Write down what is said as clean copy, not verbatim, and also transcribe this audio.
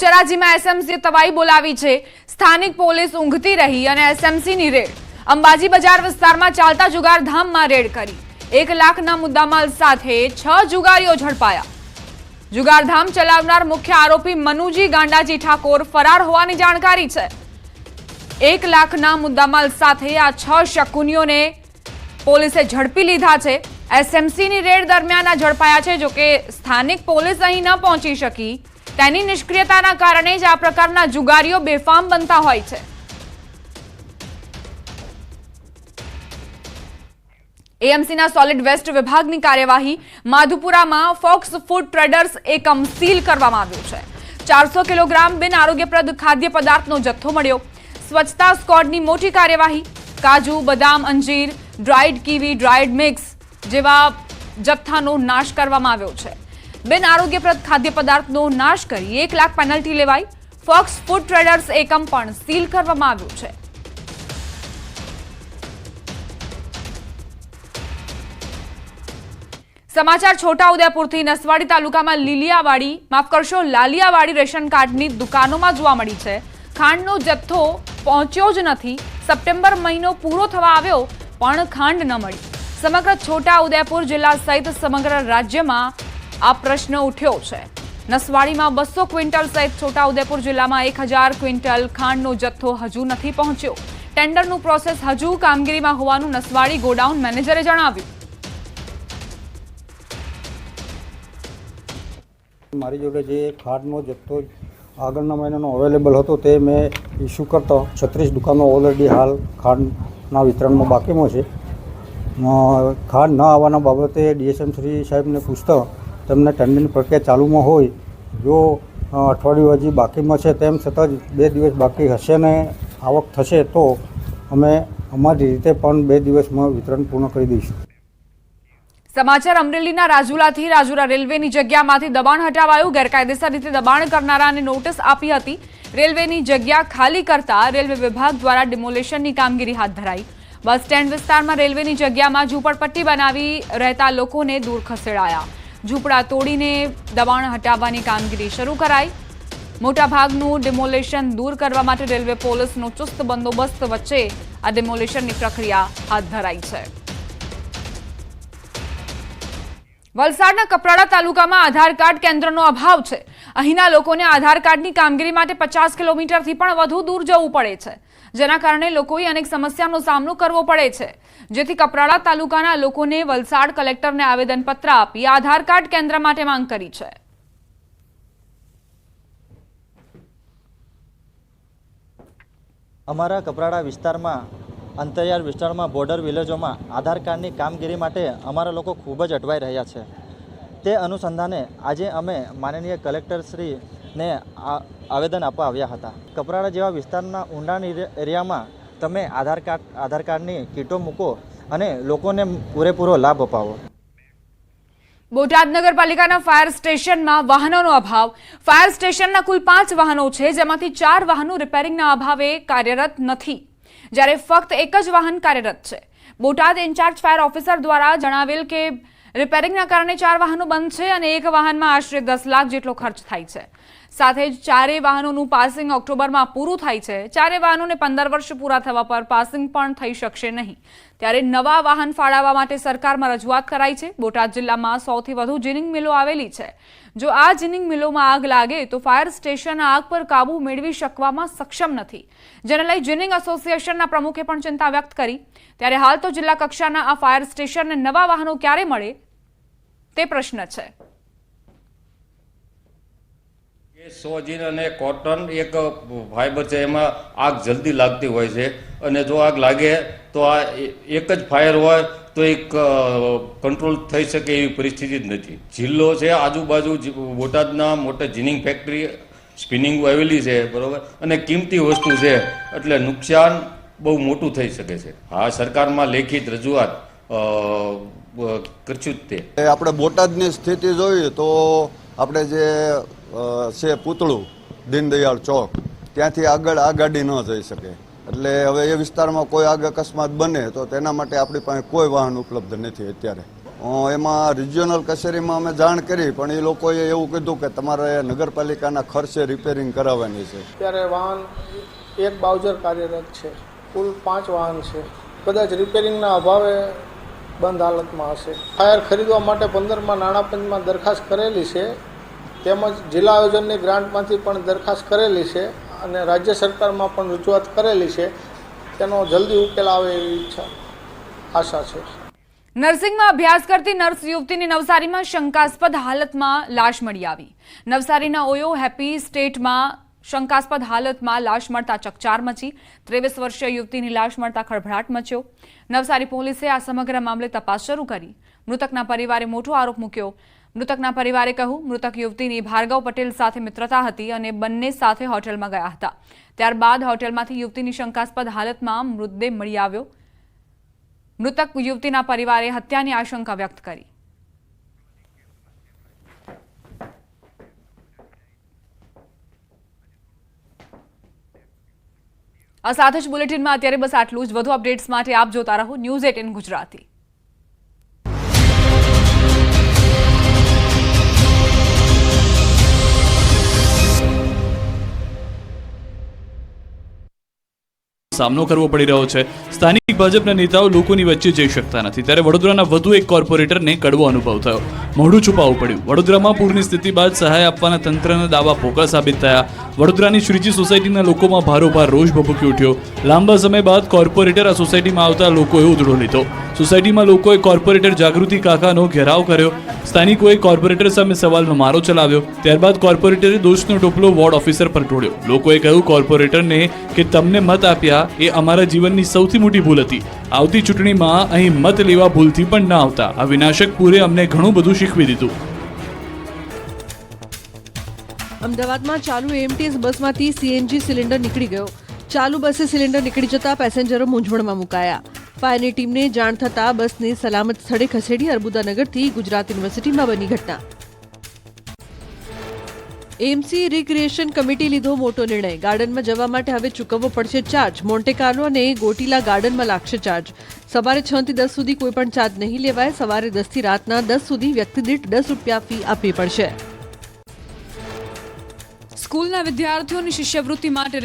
બહુચરાજીમાં SMC તવાઈ બોલાવી છે। સ્થાનિક પોલીસ ઊંઘતી રહી અને એસએમસીની રેડ। અંબાજી બજાર વિસ્તારમાં ચાલતા જુગારધામમાં રેડ કરી 1 લાખના મુદ્દામાલ સાથે 6 જુગારીઓ ઝડપાયા। જુગારધામ ચલાવનાર મુખ્ય આરોપી મનુજી ગાંડાજી ઠાકોર ફરાર હોવાની જાણકારી છે। 1 લાખના મુદ્દામાલ સાથે આ 6 શકુનીઓને પોલીસે ઝડપી લીધા છે। એસએમસીની રેડ દરમિયાન આ ઝડપાયા છે। જો કે સ્થાનિક પોલીસ અહીં ન પહોંચી શકી તેની નિષ્ક્રિયતાના કારણે જ આ પ્રકારના જુગારીઓ બેફામ બનતા હોય છે। એએમસીના સોલિડ વેસ્ટ વિભાગની કાર્યવાહી। માધુપુરામાં ફોક્સ ફૂડ ટ્રેડર્સ એકમ સીલ કરવામાં આવ્યું છે। 400 કિલોગ્રામ બિન આરોગ્યપ્રદ ખાદ્ય પદાર્થનો જથ્થો મળ્યો। સ્વચ્છતા સ્ક્વોડની મોટી કાર્યવાહી। કાજુ, બદામ, અંજીર, ડ્રાઈડ કીવી, ડ્રાઈડ મિક્સ જેવા જથ્થાનો નાશ કરવામાં આવ્યો છે। બિન આરોગ્યપ્રદ ખાદ્ય પદાર્થનો નાશ કરી 1 લાખ પેનલ્ટી લેવાઈ। ફોક્સ ફૂડ ટ્રેડર્સ એકમ પણ સીલ કરવામાં આવ્યું છે। સમાચાર છોટાઉદેપુરથી। નસવાડી તાલુકામાં લાલિયાવાડી રેશન કાર્ડની દુકાનોમાં જોવા મળી છે ખાંડનો જથ્થો પહોંચ્યો જ નથી। સપ્ટેમ્બર મહિનો પૂરો થવા આવ્યો પણ ખાંડ ન મળી। સમગ્ર છોટાઉદેપુર જિલ્લા સહિત સમગ્ર રાજ્યમાં આ પ્રશ્ન ઉઠ્યો છે। નસવાડીમાં 200 ક્વિન્ટલ સહિત છોટાઉદેપુર જિલ્લામાં 1000 ક્વિન્ટલ ખાંડનો જથ્થો હજુ નથી પહોંચ્યો। ટેન્ડરનું પ્રોસેસ હજુ કામગીરીમાં હોવાનું નસવાડી ગોડાઉન મેનેજરે જણાવ્યું। મારી જોડે જે ખાંડનો જથ્થો આગળના મહિનાનો અવેલેબલ હતો તે મેં ઇસ્યુ કરતો 36 દુકાનો ઓલરેડી હાલ ખાંડના વિતરણમાં બાકીમાં છે। ખાંડ ન આવવાના બાબતે ડીએસએમ શ્રી સાહેબને પૂછતા તેમને ટેન્ડરની પ્રક્રિયા ચાલુમાં હોય, જો અઠવાડિયું હજી બાકીમાં છે તેમ છતાં જ 2 દિવસ બાકી હશે ને આવક થશે તો અમે અમારી રીતે પણ 2 દિવસમાં વિતરણ પૂર્ણ કરી દઈશું। સમાચાર અમરેલીના રાજુલાથી। રાજુલા રેલવેની જગ્યામાંથી દબાણ હટાવાયું। ગેરકાયદેસર રીતે દબાણ કરનારાને નોટિસ આપી હતી। રેલવેની જગ્યા ખાલી કરતા રેલવે વિભાગ દ્વારા ડિમોલેશનની કામગીરી હાથ ધરાઈ। બસ સ્ટેન્ડ વિસ્તારમાં રેલવેની જગ્યામાં ઝૂંપડપટ્ટી બનાવી રહેતા લોકોને દૂર ખસેડાયા। ઝૂંપડા તોડીને દબાણ હટાવવાની કામગીરી શરૂ કરાઈ। મોટાભાગનું ડિમોલેશન દૂર કરવા માટે રેલવે પોલીસનો ચુસ્ત બંદોબસ્ત વચ્ચે આ ડિમોલેશનની પ્રક્રિયા હાથ ધરાઈ છે। વલસાડના કપરાડા તાલુકામાં આધાર કાર્ડ કેન્દ્રનો અભાવ છે। અહીંના લોકોને આધાર કાર્ડની કામગીરી માટે 50 કિલોમીટરથી પણ વધુ દૂર જવું પડે છે, જેના કારણે લોકોએ અનેક સમસ્યાનો સામનો કરવો પડે છે। જેથી કપરાડા તાલુકાના લોકોને વલસાડ કલેક્ટરને આવેદનપત્ર આપી આધાર કાર્ડ કેન્દ્ર માટે માંગ કરી છે। અમારા કપરાડા વિસ્તારમાં અંતરિયાળ વિસ્તારમાં બોર્ડર વિલેજોમાં આધાર કાર્ડની કામગીરી માટે અમારા લોકો ખૂબ જ અટવાઈ રહ્યા છે। તે અનુસંધાને આજે અમે માનનીય કલેક્ટરશ્રીને આવેદન આપવા આવ્યા હતા। કપરાડા જેવા વિસ્તારના ઊંડાણ એરિયામાં તમે આધાર કાર્ડની કીટો મૂકો અને લોકોને પૂરેપૂરો લાભ અપાવો। બોટાદ નગરપાલિકાના ફાયર સ્ટેશનમાં વાહનોનો અભાવ। ફાયર સ્ટેશનના કુલ 5 વાહનો છે, જેમાંથી 4 વાહનો રિપેરિંગના અભાવે કાર્યરત નથી, જ્યારે ફક્ત 1 જ વાહન કાર્યરત છે। બોટાદ ઇન્ચાર્જ ફાયર ઓફિસર દ્વારા જણાવેલ કે રિપેરિંગના કારણે 4 વાહનો બંધ છે અને 1 વાહનમાં આશરે 10 લાખ જેટલો ખર્ચ થાય છે। સાથે જ 4 વાહનોનું પાસિંગ ઓક્ટોબરમાં પૂરું થાય છે। 4 વાહનોને 15 વર્ષ પૂરા થવા પર પાસિંગ પણ થઈ શકશે નહીં, ત્યારે નવા વાહન ફાળવવા માટે સરકારમાં રજૂઆત કરાઈ છે। બોટાદ જિલ્લામાં 100થી વધુ જીનિંગ મિલો આવેલી છે। જો આ જીનિંગ મિલોમાં આગ લાગે તો ફાયર સ્ટેશન આગ પર કાબુ મેળવી શકવામાં સક્ષમ નથી, જેને લઈ જીનિંગ એસોસિએશનના પ્રમુખે પણ ચિંતા વ્યક્ત કરી। ત્યારે હાલ તો જિલ્લા કક્ષાના આ ફાયર સ્ટેશનને નવા વાહનો ક્યારે મળે તે પ્રશ્ન છે। સોજીન અને કોટન એક ફાઈબર છે, એમાં આગ જલ્દી લાગતી હોય છે અને જો આગ લાગે તો આ એક જ ફાયર હોય તો એક કંટ્રોલ થઈ શકે એવી પરિસ્થિતિ જ નથી। જિલ્લો છે, આજુબાજુ બોટાદના મોટા જીનિંગ ફેક્ટરી સ્પિનિંગ આવેલી છે, બરોબર, અને કિંમતી વસ્તુ છે એટલે નુકસાન બહુ મોટું થઈ શકે છે। હા, સરકારમાં લેખિત રજૂઆત કરશું જ તે। આપણે બોટાદની સ્થિતિ જોઈએ તો આપણે જે છે પૂતળું દીનદયાળ ચોક, ત્યાંથી આગળ આ ગાડી ન જઈ શકે। એટલે હવે એ વિસ્તારમાં કોઈ આગ અકસ્માત બને તો તેના માટે આપણી પાસે કોઈ વાહન ઉપલબ્ધ નથી અત્યારે। એમાં રિજિયોનલ કચેરીમાં અમે જાણ કરી, પણ એ લોકોએ એવું કીધું કે તમારે નગરપાલિકાના ખર્ચે રિપેરિંગ કરાવવાની છે. ત્યારે વાહન એક બાઉઝર કાર્યરત છે, કુલ 5 વાહન છે. કદાચ રિપેરિંગના અભાવે બંધ હાલતમાં હશે. ફાયર ખરીદવા માટે 15માં નાણાં પંચમાં દરખાસ્ત કરેલી છે, તેમજ જિલ્લા આયોજનની ગ્રાન્ટમાંથી પણ દરખાસ્ત કરેલી છે અને રાજ્ય સરકારમાં પણ રજૂઆત કરેલી છે. તેનો જલ્દી ઉકેલ આવે એવી આશા છે. નર્સિંગમાં અભ્યાસ કરતી નર્સ યુવતીની નવસારીમાં શંકાસ્પદ હાલતમાં લાશ મળી આવી. નવસારીના ઓયો હેપી સ્ટેટમાં શંકાસ્પદ હાલતમાં લાશ મળતા ચકચાર મચી. 23 વર્ષીય યુવતીની લાશ મળતા ખળભળાટ મચ્યો. નવસારી પોલીસે આ સમગ્ર મામલે તપાસ શરૂ કરી. મૃતકના પરિવારે મોટો આરોપ મૂક્યો. મૃતકના પરિવારે કહ્યું, મૃતક યુવતીની ભાર્ગવ પટેલ સાથે મિત્રતા હતી અને બંને સાથે હોટેલમાં ગયા હતા. ત્યારબાદ હોટેલમાંથી યુવતીની શંકાસ્પદ હાલતમાં મૃતદેહ મળી આવ્યો. મૃતક યુવતીના પરિવારે હત્યાની આશંકા વ્યક્ત કરી. આ સાથે જ બુલેટિનમાં અત્યારે બસ આટલું જ. વધુ અપડેટ્સ માટે આપ જોતા રહો ન્યૂઝ 18 ગુજરાતી. સામનો કરવો પડી રહ્યો છે. સ્થાનિક ભાજપના નેતાઓ લોકોની વચ્ચે જઈ શકતા નથી, ત્યારે વડોદરાના વધુ એક કોર્પોરેટરને કડવો અનુભવ થયો. મોઢું છુપાવવું પડ્યું. વડોદરામાં પૂરની સ્થિતિ બાદ સહાય આપવાના તંત્રના દાવા પોકળ સાબિત થયા. વડોદરાની શ્રીજી સોસાયટીના લોકોમાં ભારોભાર રોષ ભભૂકી ઉઠ્યો. લાંબા સમય બાદ કોર્પોરેટર આ સોસાયટીમાં આવતા લોકોએ ઉધડો લીધો. સોસાયટીમાં લોકોએ કોર્પોરેટર જાગૃતિ કાકાનો ઘેરાવ કર્યો. સ્થાનિકોએ કોર્પોરેટર સામે સવાલનો મારો ચલાવ્યો. ત્યારબાદ કોર્પોરેટરે દોષનો ટોપલો વોર્ડ ઓફિસર પર ઢોળ્યો. લોકોએ કહ્યું કોર્પોરેટરને કે તમને મત આપ્યા એ અમારા જીવનની સૌથી મોટી ભૂલ હતી. આવતી ચૂંટણીમાં અહીં મત લેવા ભૂલથી પણ ના આવતા. આ વિનાશક પૂરે અમને ઘણું બધું શીખવી દીધું. અમદાવાદમાં ચાલુ એએમટીએસ બસમાંથી સીએનજી સિલિન્ડર નીકળી ગયો. ચાલુ બસે સિલિન્ડર નીકળી જતા પેસેન્જરો મૂંઝવણમાં મુકાયા. ફાયરની ટીમને જાણ થતાં બસને સલામત સ્થળે ખસેડી અર્બુદાનગરથી ગુજરાત યુનિવર્સિટીમાં બની ઘટના. એમસી રિક્રિએશન કમિટી લીધો મોટો નિર્ણય. ગાર્ડનમાં જવા માટે હવે ચૂકવવો પડશે ચાર્જ. મોન્ટે કાર્લો અને ગોટીલા ગાર્ડનમાં લાગશે ચાર્જ. સવારે 6 થી 10 સુધી કોઈ પણ ચાર્જ નહીં લેવાય. સવારે 10 થી રાતના 10 સુધી વ્યક્તિ દીઠ 10 રૂપિયા ફી આપવી પડશે. સ્કૂલના વિદ્યાર્થીઓની શિષ્યવૃત્તિ માટે